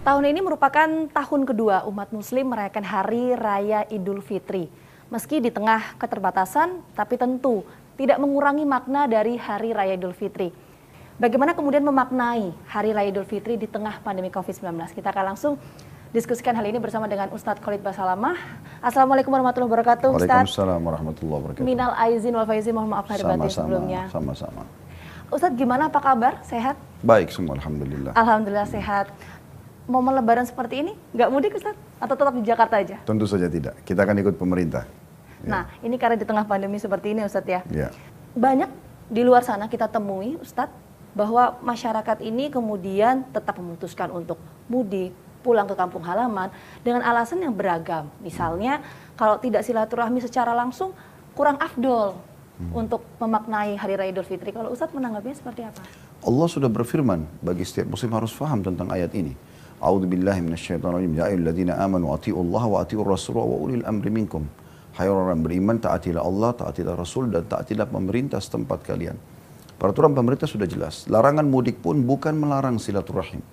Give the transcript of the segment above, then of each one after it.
Tahun ini merupakan tahun kedua umat muslim merayakan Hari Raya Idul Fitri. Meski di tengah keterbatasan, tapi tentu tidak mengurangi makna dari Hari Raya Idul Fitri. Bagaimana kemudian memaknai Hari Raya Idul Fitri di tengah pandemi COVID-19? Kita akan langsung diskusikan hal ini bersama dengan Ustadz Khalid Basalamah. Assalamualaikum warahmatullahi wabarakatuh, Ustadz. Waalaikumsalam warahmatullahi wabarakatuh. Minal aizin wal faizin, mohon maaf lahir batin sebelumnya. Sama-sama. Ustadz, gimana, apa kabar? Sehat? Baik semua, alhamdulillah. Alhamdulillah sehat. Momen lebaran seperti ini, nggak mudik Ustadz? Atau tetap di Jakarta aja? Tentu saja tidak, kita akan ikut pemerintah. Nah, ini karena di tengah pandemi seperti ini Ustadz ya. Ya. Banyak di luar sana kita temui Ustadz, bahwa masyarakat ini kemudian tetap memutuskan untuk mudik, pulang ke kampung halaman, dengan alasan yang beragam. Misalnya, kalau tidak silaturahmi secara langsung, kurang afdol untuk memaknai Hari Raya Idul Fitri. Kalau Ustadz menanggapinya seperti apa? Allah sudah berfirman, bagi setiap muslim harus faham tentang ayat ini. A'udzubillahi minasyaitonirrajim. Ya ayyuhalladzina amanu atiiullaha wa atiiur rasul wa ulil amri minkum. Hai orang beriman, taatilah Allah, taatilah Rasul, dan taatilah pemerintah setempat kalian. Peraturan pemerintah sudah jelas. Larangan mudik pun bukan melarang silaturahim.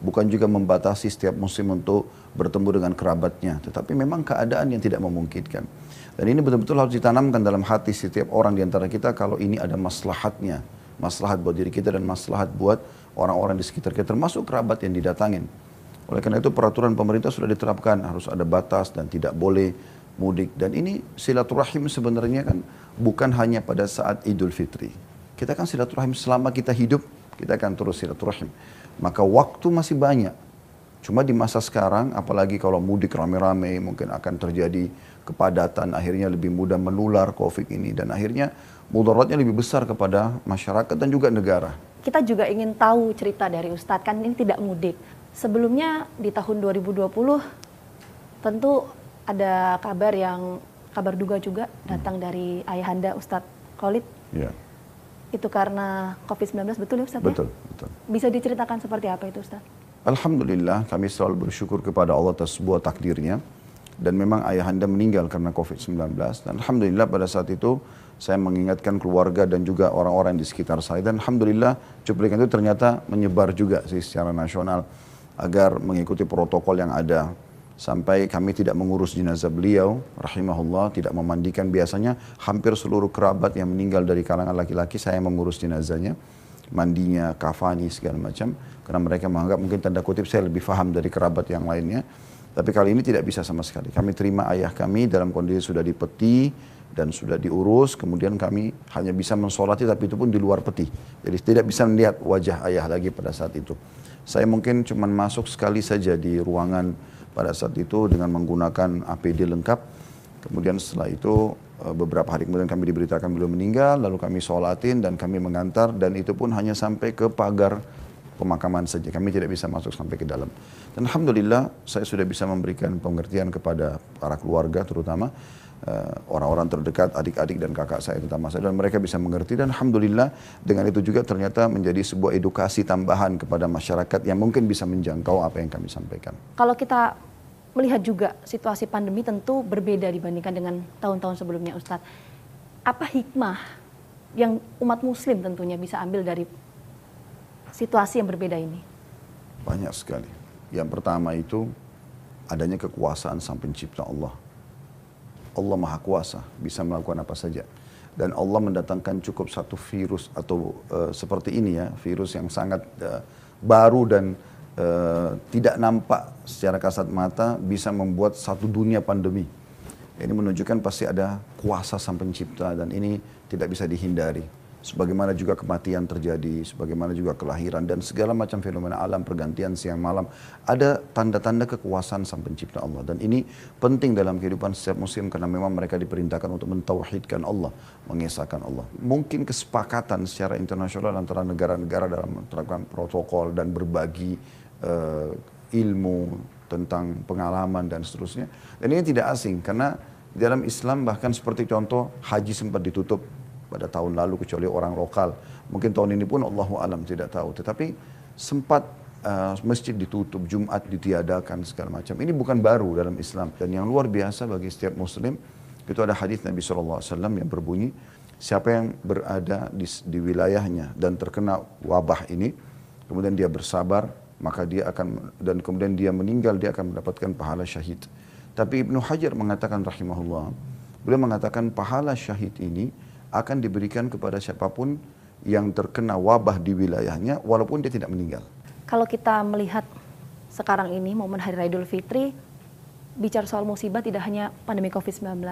Bukan juga membatasi setiap muslim untuk bertemu dengan kerabatnya. Tetapi memang keadaan yang tidak memungkinkan. Dan ini betul-betul harus ditanamkan dalam hati setiap orang di antara kita kalau ini ada maslahatnya. Maslahat buat diri kita dan maslahat buat orang-orang di sekitar kita, termasuk kerabat yang didatangin. Oleh karena itu peraturan pemerintah sudah diterapkan, harus ada batas dan tidak boleh mudik. Dan ini silaturahim sebenarnya kan bukan hanya pada saat Idul Fitri. Kita kan silaturahim selama kita hidup, kita akan terus silaturahim. Maka waktu masih banyak. Cuma di masa sekarang, apalagi kalau mudik rame-rame, mungkin akan terjadi kepadatan, akhirnya lebih mudah menular COVID ini. Dan akhirnya mudaratnya lebih besar kepada masyarakat dan juga negara. Kita juga ingin tahu cerita dari Ustadz, kan ini tidak mudik. Sebelumnya di tahun 2020 tentu ada kabar duga juga datang dari ayahanda Ustadz Khalid. Ya. Itu karena COVID-19, betul ya Ustadz? Betul, ya? betul. Bisa diceritakan seperti apa itu Ustadz? Alhamdulillah kami selalu bersyukur kepada Allah atas sebuah takdirnya. Dan memang ayahanda meninggal karena COVID-19. Dan Alhamdulillah pada saat itu saya mengingatkan keluarga dan juga orang-orang di sekitar saya. Dan Alhamdulillah cuplikan itu ternyata menyebar juga sih secara nasional. Agar mengikuti protokol yang ada. Sampai kami tidak mengurus jenazah beliau, rahimahullah, tidak memandikan. Biasanya hampir seluruh kerabat yang meninggal dari kalangan laki-laki saya mengurus jenazahnya. Mandinya, kafani, segala macam. Karena mereka menganggap mungkin tanda kutip saya lebih paham dari kerabat yang lainnya. Tapi kali ini tidak bisa sama sekali. Kami terima ayah kami dalam kondisi sudah dipeti dan sudah diurus. Kemudian kami hanya bisa mensolati, tapi itu pun di luar peti. Jadi tidak bisa melihat wajah ayah lagi pada saat itu. Saya mungkin cuma masuk sekali saja di ruangan pada saat itu dengan menggunakan APD lengkap. Kemudian setelah itu beberapa hari kemudian kami diberitakan beliau meninggal. Lalu kami sholatin dan kami mengantar. Dan itu pun hanya sampai ke pagar pemakaman saja. Kami tidak bisa masuk sampai ke dalam. Dan Alhamdulillah saya sudah bisa memberikan pengertian kepada para keluarga terutama. Orang-orang terdekat, adik-adik dan kakak saya terutama saya. Dan mereka bisa mengerti dan Alhamdulillah dengan itu juga ternyata menjadi sebuah edukasi tambahan kepada masyarakat yang mungkin bisa menjangkau apa yang kami sampaikan. Kalau kita melihat juga situasi pandemi tentu berbeda dibandingkan dengan tahun-tahun sebelumnya Ustadz. Apa hikmah yang umat muslim tentunya bisa ambil dari situasi yang berbeda ini? Banyak sekali. Yang pertama itu adanya kekuasaan Sang Pencipta Allah. Allah Maha Kuasa, bisa melakukan apa saja. Dan Allah mendatangkan cukup satu virus atau seperti ini ya, virus yang sangat baru dan tidak nampak secara kasat mata bisa membuat satu dunia pandemi. Ini menunjukkan pasti ada kuasa Sang Pencipta dan ini tidak bisa dihindari. Sebagaimana juga kematian terjadi, sebagaimana juga kelahiran dan segala macam fenomena alam, pergantian siang malam. Ada tanda-tanda kekuasaan Sang Pencipta Allah. Dan ini penting dalam kehidupan setiap muslim karena memang mereka diperintahkan untuk mentauhidkan Allah, mengesahkan Allah. Mungkin kesepakatan secara internasional antara negara-negara dalam menerapkan protokol dan berbagi ilmu tentang pengalaman dan seterusnya. Dan ini tidak asing karena dalam Islam bahkan seperti contoh haji sempat ditutup pada tahun lalu kecuali orang lokal. Mungkin tahun ini pun Allahu alam tidak tahu. Tetapi sempat masjid ditutup, Jumat ditiadakan segala macam. Ini bukan baru dalam Islam. Dan yang luar biasa bagi setiap muslim itu ada hadis Nabi SAW yang berbunyi, siapa yang berada di wilayahnya dan terkena wabah ini, kemudian dia bersabar, maka dia akan, dan kemudian dia meninggal, dia akan mendapatkan pahala syahid. Tapi Ibnu Hajar mengatakan rahimahullah, beliau mengatakan pahala syahid ini akan diberikan kepada siapapun yang terkena wabah di wilayahnya walaupun dia tidak meninggal. Kalau kita melihat sekarang ini momen Hari Raya Idul Fitri, bicara soal musibah tidak hanya pandemi COVID-19,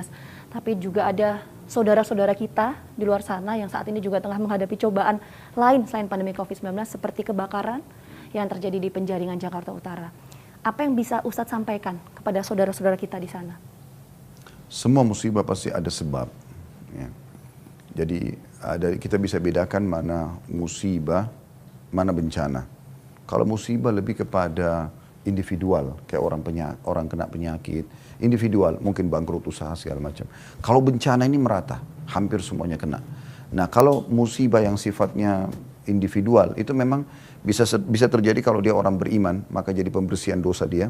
tapi juga ada saudara-saudara kita di luar sana yang saat ini juga tengah menghadapi cobaan lain selain pandemi COVID-19 seperti kebakaran yang terjadi di Penjaringan Jakarta Utara. Apa yang bisa Ustadz sampaikan kepada saudara-saudara kita di sana? Semua musibah pasti ada sebab. Ya. Jadi kita bisa bedakan mana musibah, mana bencana. Kalau musibah lebih kepada individual, kayak orang kena penyakit, individual, mungkin bangkrut usaha segala macam. Kalau bencana ini merata, hampir semuanya kena. Nah, kalau musibah yang sifatnya individual, itu memang bisa terjadi kalau dia orang beriman, maka jadi pembersihan dosa dia.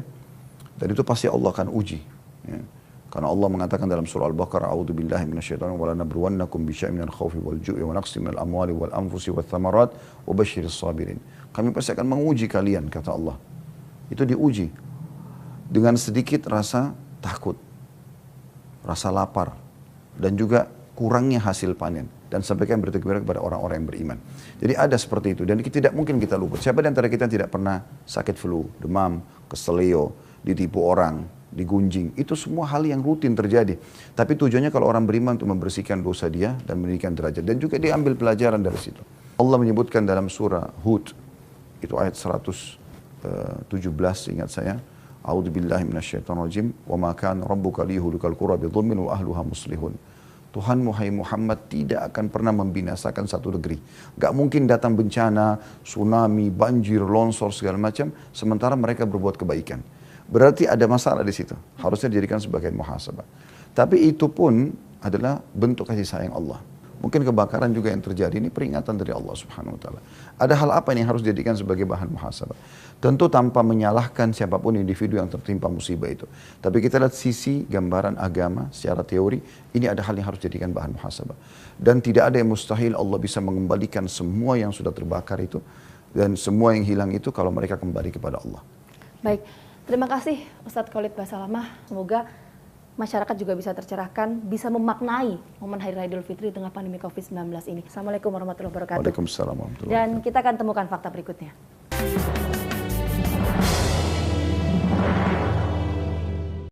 Dan itu pasti Allah akan uji. Ya. Karena Allah mengatakan dalam surah Al-Baqarah, "A'udzubillahi minasyaitonir wa lanabluwannakum bisyai'in minal khaufi wal ju'i wa naqsin minal amwali wal anfusi wath thamarat wa basyiris sabirin." Kami pasti akan menguji kalian, kata Allah. Itu diuji dengan sedikit rasa takut, rasa lapar, dan juga kurangnya hasil panen. Dan sampaikan berita gembira kepada orang-orang yang beriman. Jadi ada seperti itu, dan tidak mungkin kita luput. Siapa di antara kita tidak pernah sakit flu, demam, keselio, ditipu orang, digunjing. Itu semua hal yang rutin terjadi. Tapi tujuannya kalau orang beriman untuk membersihkan dosa dia dan meninggikan derajat. Dan juga diambil pelajaran dari situ. Allah menyebutkan dalam surah Hud, itu ayat 117 ingat saya. A'udzubillahi minasyaitonirrajim. Wa ma kana rabbuka liyuhlikal qura bidhulmin wa ahluha muslihun. Tuhan Muhammad Muhammad tidak akan pernah membinasakan satu negeri. Gak mungkin datang bencana, tsunami, banjir, longsor segala macam, sementara mereka berbuat kebaikan. Berarti ada masalah di situ. Harusnya dijadikan sebagai muhasabah. Tapi itu pun adalah bentuk kasih sayang Allah. Mungkin kebakaran juga yang terjadi ini peringatan dari Allah Subhanahu wa taala. Ada hal apa yang harus dijadikan sebagai bahan muhasabah? Tentu tanpa menyalahkan siapapun individu yang tertimpa musibah itu. Tapi kita lihat sisi gambaran agama secara teori, ini ada hal yang harus dijadikan bahan muhasabah. Dan tidak ada yang mustahil Allah bisa mengembalikan semua yang sudah terbakar itu dan semua yang hilang itu kalau mereka kembali kepada Allah. Baik, terima kasih Ustadz Khalid Basalamah. Semoga masyarakat juga bisa tercerahkan, bisa memaknai momen Hari Raya Idul Fitri di tengah pandemi COVID-19 ini. Assalamualaikum warahmatullahi wabarakatuh. Waalaikumsalam warahmatullahi wabarakatuh. Dan kita akan temukan fakta berikutnya.